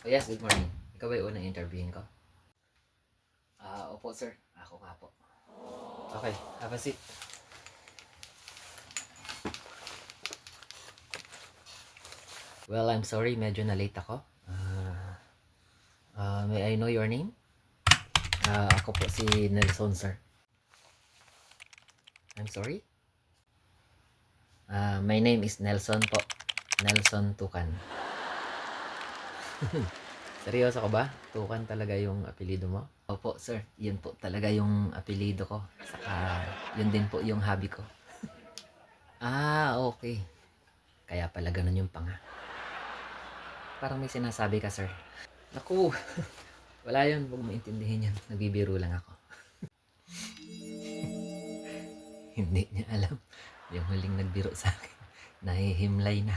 Oh yes, good morning. Ikaw ba yung unang interviewin ko? Opo sir. Ako nga po. Okay, have a seat. Well, I'm sorry, medyo na late ako. May I know your name? Ako po si Nelson sir. I'm sorry? My name is Nelson po. Nelson Tukan. Seryoso ka ba? Tukan talaga yung apelido mo? Opo sir, yun po talaga yung apelido ko. Saka yun din po yung hobby ko. Okay. Kaya pala ganun yung panga. Parang may sinasabi ka sir. Naku, wala yun. Huwag mo intindihin yun. Nagbibiro lang ako. Hindi niya alam. Yung huling nagbiro sa akin. Nahihimlay na.